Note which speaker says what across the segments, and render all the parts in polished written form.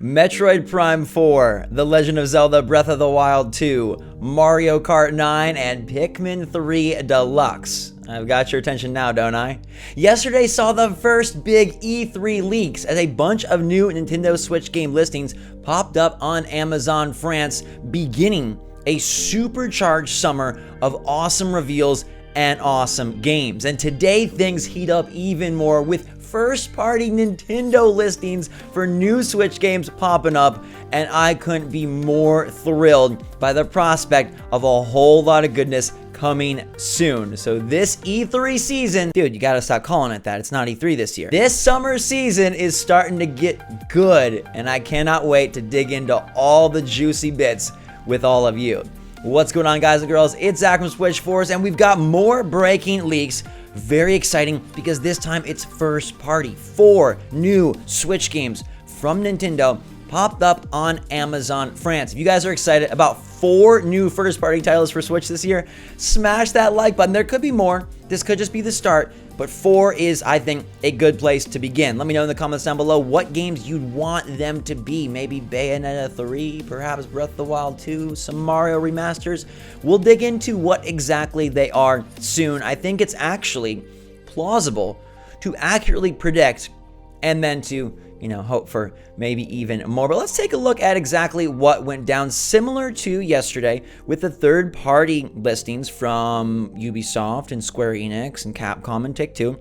Speaker 1: Metroid Prime 4, The Legend of Zelda Breath of the Wild 2, Mario Kart 9, and Pikmin 3 Deluxe. I've got your attention now, don't I? Yesterday saw the first big E3 leaks as a bunch of new Nintendo Switch game listings popped up on Amazon France, beginning a supercharged summer of awesome reveals and awesome games. And today things heat up even more with first-party Nintendo listings for new Switch games popping up, and I couldn't be more thrilled by the prospect of a whole lot of goodness coming soon. So this E3 season, dude, you gotta stop calling it that. It's not E3 this year. This summer season is starting to get good, and I cannot wait to dig into all the juicy bits with all of you. What's going on, guys and girls? It's Zach from SwitchForce, and we've got more breaking leaks. Very exciting because this time it's first party. 4 new Switch games from Nintendo popped up on Amazon France. If you guys are excited about 4 new first party titles for Switch this year, smash that like button. There could be more. This could just be the start, but 4 is, I think, a good place to begin. Let me know in the comments down below what games you'd want them to be. Maybe Bayonetta 3, perhaps Breath of the Wild 2, some Mario remasters. We'll dig into what exactly they are soon. I think it's actually plausible to accurately predict and then to hope for maybe even more. But let's take a look at exactly what went down, similar to yesterday with the third-party listings from Ubisoft and Square Enix and Capcom and Take-Two.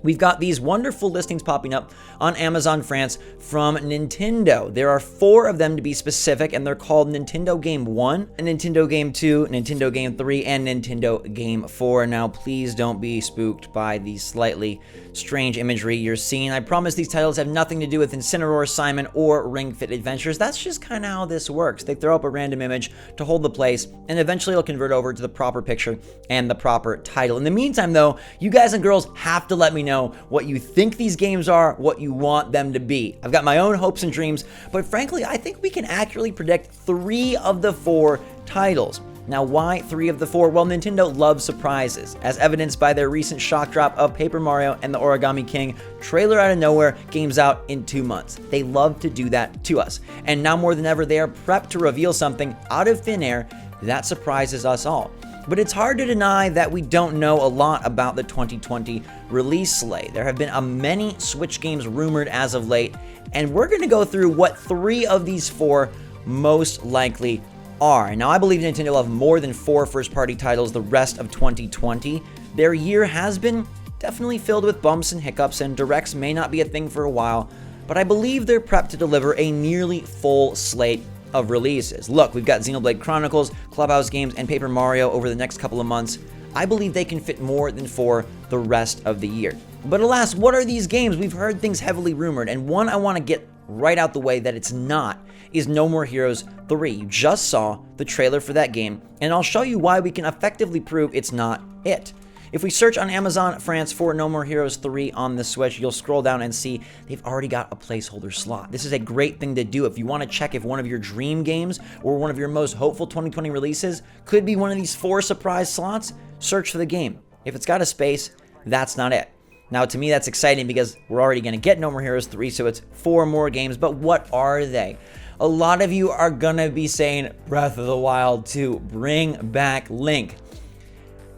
Speaker 1: We've got these wonderful listings popping up on Amazon France from Nintendo. There are 4 of them to be specific, and they're called Nintendo Game 1, Nintendo Game 2, Nintendo Game 3, and Nintendo Game 4. Now, please don't be spooked by the slightly strange imagery you're seeing. I promise these titles have nothing to do with Incineroar, Simon, or Ring Fit Adventures. That's just kind of how this works. They throw up a random image to hold the place, and eventually it'll convert over to the proper picture and the proper title. In the meantime, though, you guys and girls have to let me know what you think these games are, what you want them to be. I've got my own hopes and dreams, but frankly, I think we can accurately predict 3 of the 4 titles. Now, why 3 of the 4? Well, Nintendo loves surprises, as evidenced by their recent shock drop of Paper Mario and the Origami King trailer out of nowhere, games out in 2 months. They love to do that to us. And now more than ever, they are prepped to reveal something out of thin air that surprises us all. But it's hard to deny that we don't know a lot about the 2020 release slate. There have been many Switch games rumored as of late, and we're going to go through what 3 of these 4 most likely are. Now, I believe Nintendo will have more than 4 first-party titles the rest of 2020. Their year has been definitely filled with bumps and hiccups, and directs may not be a thing for a while, but I believe they're prepped to deliver a nearly full slate of releases. Look, we've got Xenoblade Chronicles, Clubhouse games, and Paper Mario over the next couple of months. I believe they can fit more than 4 the rest of the year. But alas, what are these games? We've heard things heavily rumored, and one I want to get right out the way that it's not is No More Heroes 3. You just saw the trailer for that game, and I'll show you why we can effectively prove it's not it. If we search on Amazon France for No More Heroes 3 on the Switch, you'll scroll down and see they've already got a placeholder slot. This is a great thing to do if you want to check if one of your dream games or one of your most hopeful 2020 releases could be one of these 4 surprise slots. Search for the game. If it's got a space, that's not it. Now, to me, that's exciting because we're already going to get No More Heroes 3, so it's 4 more games, but what are they? A lot of you are going to be saying Breath of the Wild 2, bring back Link.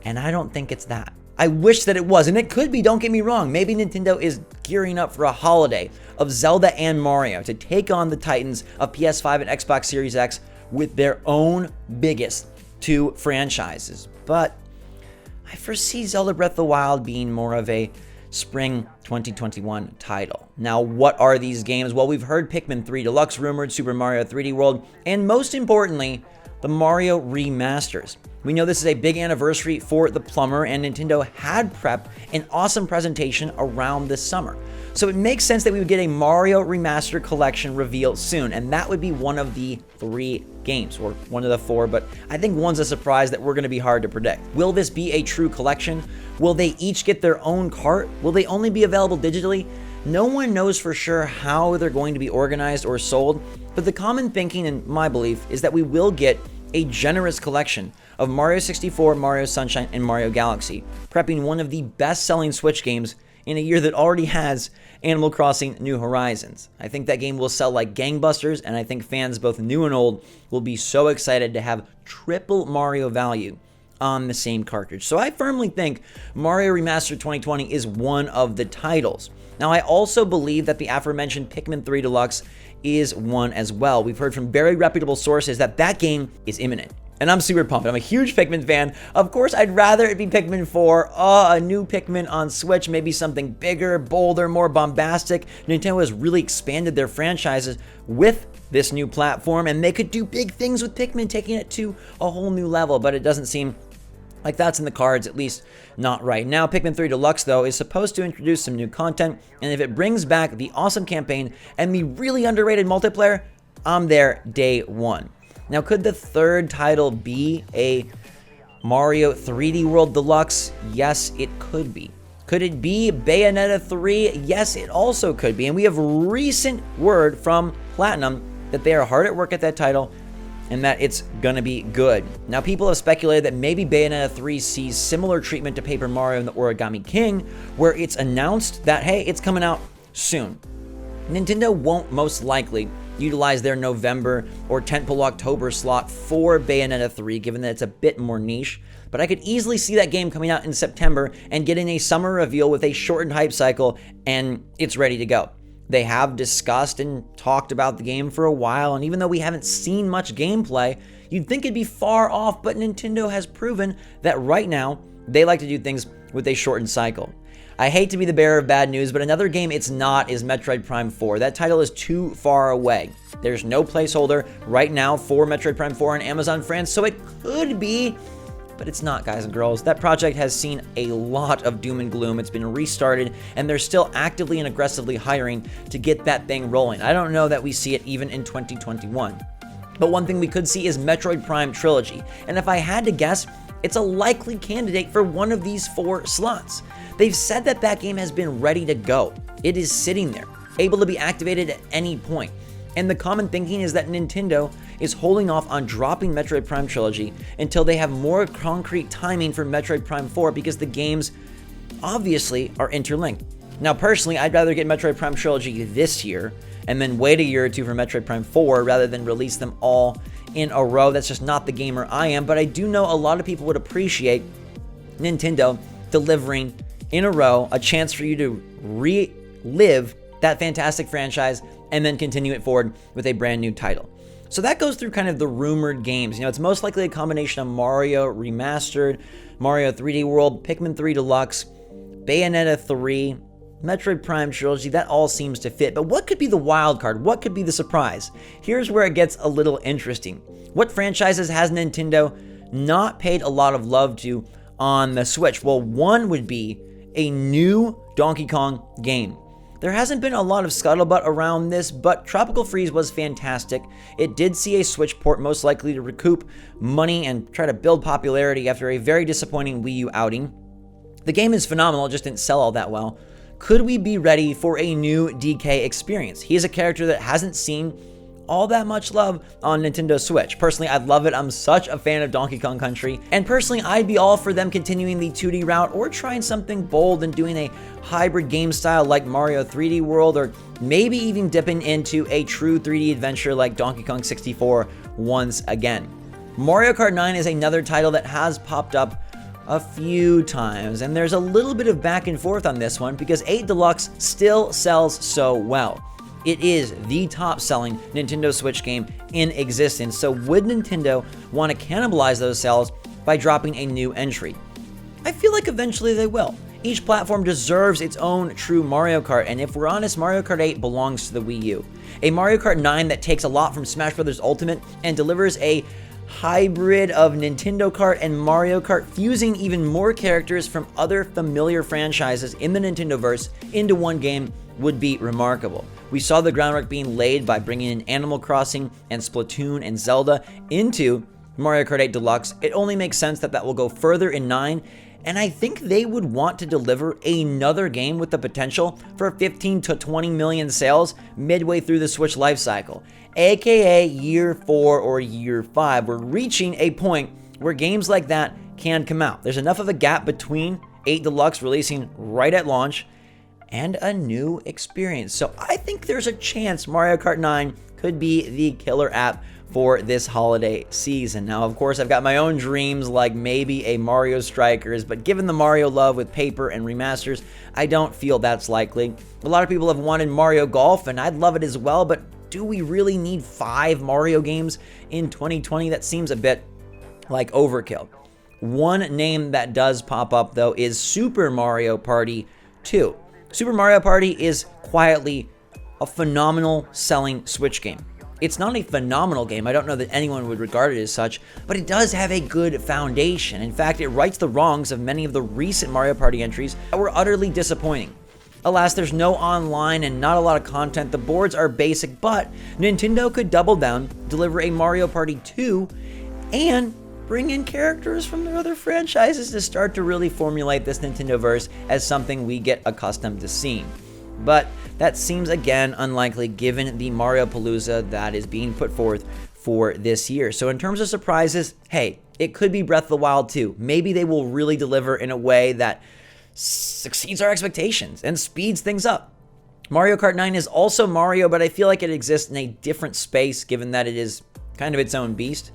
Speaker 1: And I don't think it's that. I wish that it was, and it could be, don't get me wrong. Maybe Nintendo is gearing up for a holiday of Zelda and Mario to take on the titans of PS5 and Xbox Series X with their own biggest 2 franchises. But I foresee Zelda Breath of the Wild being more of a spring 2021 title. Now, what are these games? Well, we've heard Pikmin 3 Deluxe rumored, Super Mario 3D World, and most importantly, the Mario remasters. We know this is a big anniversary for the plumber, and Nintendo had prepped an awesome presentation around this summer. So it makes sense that we would get a Mario Remaster Collection reveal soon, and that would be one of the 3 games, or one of the 4, but I think one's a surprise that we're going to be hard to predict. Will this be a true collection? Will they each get their own cart? Will they only be available digitally? No one knows for sure how they're going to be organized or sold, but the common thinking, in my belief, is that we will get a generous collection of Mario 64, Mario Sunshine, and Mario Galaxy, prepping one of the best-selling Switch games in a year that already has Animal Crossing New Horizons. I think that game will sell like gangbusters, and I think fans both new and old will be so excited to have triple Mario value on the same cartridge. So I firmly think Mario Remastered 2020 is one of the titles. Now, I also believe that the aforementioned Pikmin 3 Deluxe is one as well. We've heard from very reputable sources that that game is imminent. And I'm super pumped. I'm a huge Pikmin fan. Of course, I'd rather it be Pikmin 4. A new Pikmin on Switch, maybe something bigger, bolder, more bombastic. Nintendo has really expanded their franchises with this new platform, and they could do big things with Pikmin, taking it to a whole new level, but it doesn't seem like that's in the cards, at least not right now. Pikmin 3 Deluxe, though, is supposed to introduce some new content, and if it brings back the awesome campaign and the really underrated multiplayer, I'm there day one. Now, could the third title be a Mario 3D World Deluxe? Yes, it could be. Could it be Bayonetta 3? Yes, it also could be. And we have recent word from Platinum that they are hard at work at that title and that it's gonna be good. Now, people have speculated that maybe Bayonetta 3 sees similar treatment to Paper Mario and the Origami King, where it's announced that, hey, it's coming out soon. Nintendo won't most likely utilize their November or tentpole October slot for Bayonetta 3, given that it's a bit more niche, but I could easily see that game coming out in September and getting a summer reveal with a shortened hype cycle, and it's ready to go. They have discussed and talked about the game for a while, and even though we haven't seen much gameplay, you'd think it'd be far off, but Nintendo has proven that right now, they like to do things with a shortened cycle. I hate to be the bearer of bad news, but another game it's not is Metroid Prime 4. That title is too far away. There's no placeholder right now for Metroid Prime 4 on Amazon France, so it could be, but it's not, guys and girls. That project has seen a lot of doom and gloom. It's been restarted, and they're still actively and aggressively hiring to get that thing rolling. I don't know that we see it even in 2021. But one thing we could see is Metroid Prime Trilogy, and if I had to guess, it's a likely candidate for one of these 4 slots. They've said that that game has been ready to go. It is sitting there, able to be activated at any point. And the common thinking is that Nintendo is holding off on dropping Metroid Prime Trilogy until they have more concrete timing for Metroid Prime 4, because the games obviously are interlinked. Now, personally, I'd rather get Metroid Prime Trilogy this year and then wait a year or two for Metroid Prime 4 rather than release them all in a row. That's just not the gamer I am, but I do know a lot of people would appreciate Nintendo delivering in a row a chance for you to relive that fantastic franchise and then continue it forward with a brand new title. So that goes through kind of the rumored games. You know, it's most likely a combination of Mario Remastered, Mario 3D World, Pikmin 3 Deluxe, Bayonetta 3, Metroid Prime Trilogy. That all seems to fit. But what could be the wild card? What could be the surprise? Here's where it gets a little interesting. What franchises has Nintendo not paid a lot of love to on the Switch? Well, one would be a new Donkey Kong game. There hasn't been a lot of scuttlebutt around this, but Tropical Freeze was fantastic. It did see a Switch port, most likely to recoup money and try to build popularity after a very disappointing Wii U outing. The game is phenomenal, it just didn't sell all that well. Could we be ready for a new DK experience? He is a character that hasn't seen all that much love on Nintendo Switch. Personally, I'd love it. I'm such a fan of Donkey Kong Country. And personally, I'd be all for them continuing the 2D route or trying something bold and doing a hybrid game style like Mario 3D World, or maybe even dipping into a true 3D adventure like Donkey Kong 64 once again. Mario Kart 9 is another title that has popped up a few times, and there's a little bit of back and forth on this one because 8 Deluxe still sells so well. It is the top-selling Nintendo Switch game in existence, so would Nintendo want to cannibalize those sales by dropping a new entry? I feel like eventually they will. Each platform deserves its own true Mario Kart, and if we're honest, Mario Kart 8 belongs to the Wii U. A Mario Kart 9 that takes a lot from Smash Bros. Ultimate and delivers a hybrid of Nintendo Kart and Mario Kart, fusing even more characters from other familiar franchises in the Nintendoverse into one game, would be remarkable. We saw the groundwork being laid by bringing in Animal Crossing and Splatoon and Zelda into Mario Kart 8 Deluxe. It only makes sense that that will go further in 9, and I think they would want to deliver another game with the potential for 15 to 20 million sales midway through the Switch lifecycle, aka year 4 or year 5. We're reaching a point where games like that can come out. There's enough of a gap between 8 Deluxe releasing right at launch and a new experience. So I think there's a chance Mario Kart 9 could be the killer app for this holiday season. Now, of course, I've got my own dreams, like maybe a Mario Strikers, but given the Mario love with paper and remasters, I don't feel that's likely. A lot of people have wanted Mario Golf, and I'd love it as well, but do we really need 5 Mario games in 2020? That seems a bit like overkill. One name that does pop up, though, is Super Mario Party 2. Super Mario Party is quietly a phenomenal selling Switch game. It's not a phenomenal game, I don't know that anyone would regard it as such, but it does have a good foundation. In fact, it rights the wrongs of many of the recent Mario Party entries that were utterly disappointing. Alas, there's no online and not a lot of content, the boards are basic, but Nintendo could double down, deliver a Mario Party 2, and bring in characters from their other franchises to start to really formulate this Nintendo-verse as something we get accustomed to seeing. But that seems again unlikely given the Mario Palooza that is being put forth for this year. So in terms of surprises, hey, it could be Breath of the Wild 2. Maybe they will really deliver in a way that exceeds our expectations and speeds things up. Mario Kart 9 is also Mario, but I feel like it exists in a different space given that it is kind of its own beast.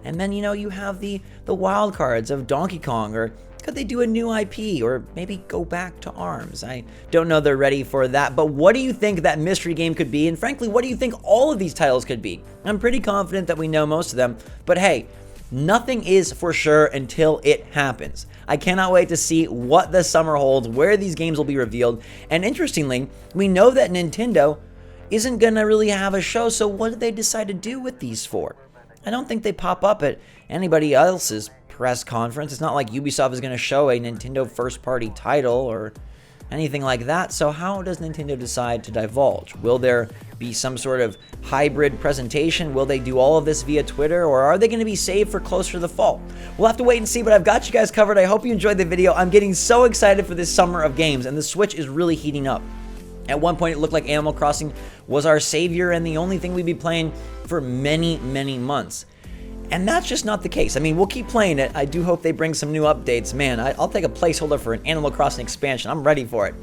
Speaker 1: And then, you have the wild cards of Donkey Kong, or could they do a new IP, or maybe go back to ARMS? I don't know they're ready for that, but what do you think that mystery game could be? And frankly, what do you think all of these titles could be? I'm pretty confident that we know most of them, but hey, nothing is for sure until it happens. I cannot wait to see what the summer holds, where these games will be revealed, and interestingly, we know that Nintendo isn't gonna really have a show, so what did they decide to do with these 4? I don't think they pop up at anybody else's press conference. It's not like Ubisoft is going to show a Nintendo first-party title or anything like that. So how does Nintendo decide to divulge? Will there be some sort of hybrid presentation? Will they do all of this via Twitter, or are they going to be saved for closer to the fall? We'll have to wait and see, but I've got you guys covered. I hope you enjoyed the video. I'm getting so excited for this summer of games, and the Switch is really heating up. At one point, it looked like Animal Crossing was our savior and the only thing we'd be playing for many, many months. And that's just not the case. I mean, we'll keep playing it. I do hope they bring some new updates. Man, I'll take a placeholder for an Animal Crossing expansion. I'm ready for it.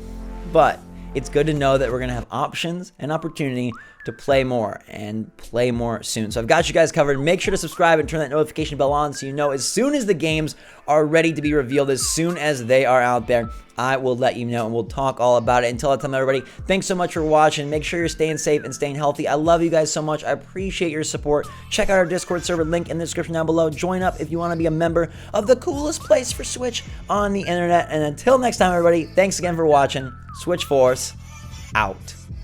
Speaker 1: But it's good to know that we're going to have options and opportunity to play more and play more soon. So I've got you guys covered. Make sure to subscribe and turn that notification bell on so you know as soon as the games are ready to be revealed, as soon as they are out there, I will let you know and we'll talk all about it. Until that time, everybody, thanks so much for watching. Make sure you're staying safe and staying healthy. I love you guys so much. I appreciate your support. Check out our Discord server, link in the description down below. Join up if you want to be a member of the coolest place for Switch on the internet. And until next time, everybody, thanks again for watching. SwitchForce out.